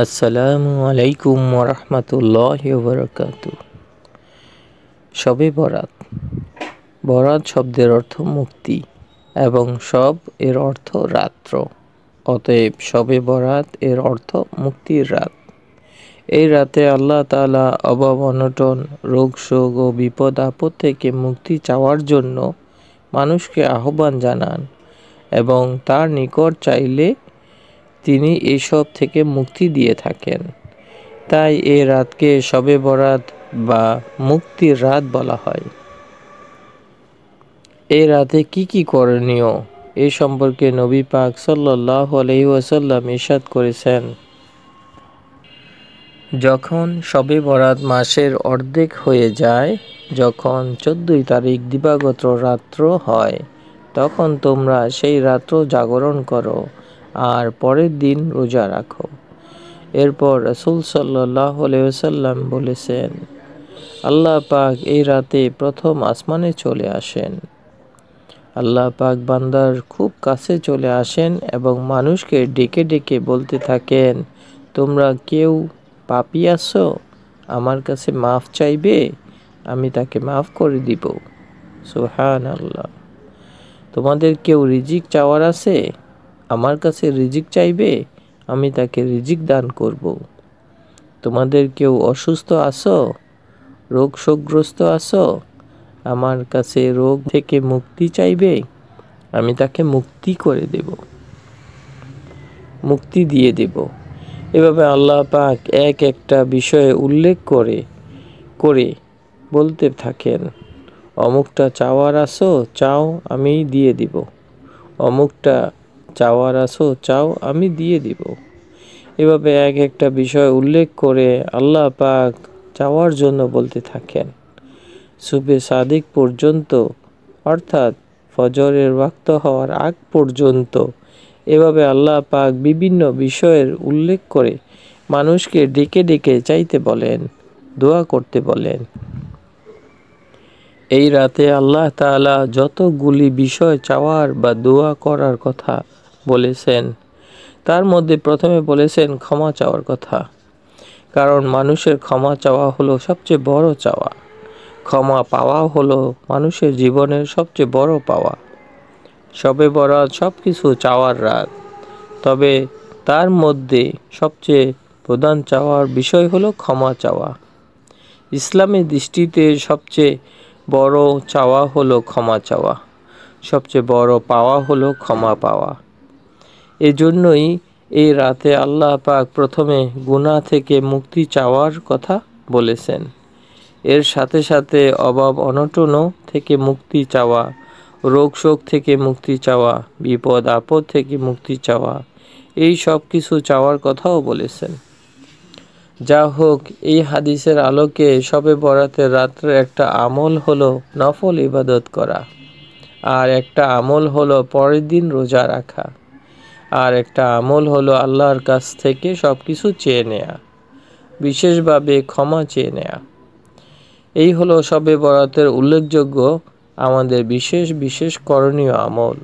আসসালামু আলাইকুম ওরহমতুল্লাহি ওয়াবারাকাতু। শবে বরাত। বরাত শব্দের অর্থ মুক্তি এবং শব এর অর্থ রাত্র। অতএব শবে বরাত এর অর্থ মুক্তির রাত। এই রাতে আল্লাহ তাআলা অভাব অনটন, রোগ শোক ও বিপদ আপদ থেকে মুক্তি চাওয়ার জন্য মানুষকে আহ্বান জানান এবং তার নিকট চাইলে তিনি এসব থেকে মুক্তি দিয়ে থাকেন। তাই এই রাতকে শবে বরাত বা মুক্তির রাত বলা হয়। এই রাতে কি করণীয় এ সম্পর্কে নবী পাক সাল্লাল্লাহু আলাইহি ওয়াসাল্লাম ইরশাদ করেছেন, যখন শবে বরাত মাসের অর্ধেক হয়ে যায়, যখন 14 তারিখ দিবাগত রাত্র হয়, তখন তোমরা সেই রাত্র জাগরণ করো আর পরের দিন রোজা রাখো। এরপর রাসূল সাল্লাল্লাহু আলাইহি ওয়াসাল্লাম বলেছেন, আল্লাহ পাক এই রাতে প্রথম আসমানে চলে আসেন। আল্লাহ পাক বান্দার খুব কাছে চলে আসেন এবং মানুষকে ডেকে ডেকে বলতে থাকেন, তোমরা কেউ পাপী আছো, আমার কাছে মাফ চাইবে, আমি তাকে মাফ করে দিব। সুবহানাল্লাহ। তোমাদের কেউ রিজিক চাওয়ার আছে, আমার কাছে রিজিক চাইবে, আমি তাকে রিজিক দান করব। তোমাদের কেউ অসুস্থ আছো, রোগ শোকগ্রস্ত আছো, আমার কাছে রোগ থেকে মুক্তি চাইবে, আমি তাকে মুক্তি করে দেব, মুক্তি দিয়ে দেব। এভাবে আল্লাহ পাক এক একটা বিষয়ে উল্লেখ করে করে বলতে থাকেন, অমুকটা চাওয়ার আছো, চাও, আমি দিয়ে দিব। অমুকটা চাওয়ার আছো, চাও, আমি দিয়ে দিব। এভাবে এক একটা বিষয় উল্লেখ করে আল্লাহ পাক চাওয়ার জন্য বলতে থাকেন। সুবে সাদিক পর্যন্ত, অর্থাৎ ফজরের ওয়াক্ত হওয়ার আগ পর্যন্ত এভাবে আল্লাহ পাক বিভিন্ন বিষয়ের উল্লেখ করে মানুষকে ডেকে ডেকে চাইতে বলেন, দোয়া করতে বলেন। এই রাতে আল্লাহ তাআলা যতগুলি বিষয় চাওয়ার বা দোয়া করার কথা বলেছেন, তার মধ্যে প্রথমে বলেছেন ক্ষমা চাওয়ার কথা। কারণ মানুষের ক্ষমা চাওয়া হলো সবচেয়ে বড় চাওয়া। ক্ষমা পাওয়া হলো মানুষের জীবনের সবচেয়ে বড় পাওয়া। শবে বরাত সব কিছু চাওয়ার রাত, তবে তার মধ্যে সবচেয়ে প্রধান চাওয়ার বিষয় হলো ক্ষমা চাওয়া। ইসলামের দৃষ্টিতে সবচেয়ে বড় চাওয়া হলো ক্ষমা চাওয়া, সবচেয়ে বড় পাওয়া হলো ক্ষমা পাওয়া। এজন্যই এই রাতে আল্লাহ পাক প্রথমে গুনাহ থেকে মুক্তি চাওয়ার কথা বলেছেন। এর সাথে সাথে অভাব অনটনও থেকে মুক্তি চাওয়া, রোগ শোক থেকে মুক্তি চাওয়া, বিপদ আপদ থেকে মুক্তি চাওয়া, এই সব কিছু চাওয়ার কথাও বলেছেন। যা হোক, এই হাদিসের আলোকে শবে বরাতের রাত্রে একটা আমল হলো নফল ইবাদত করা, আর একটা আমল হলো পরের দিন রোজা রাখা, আর একটা আমল হলো আল্লাহর কাছ থেকে সব কিছু চেয়ে নেয়া, বিশেষভাবে ক্ষমা চেয়ে নেয়া। এই হলো শবে বরাতের উল্লেখযোগ্য আমাদের বিশেষ বিশেষ করণীয় আমল।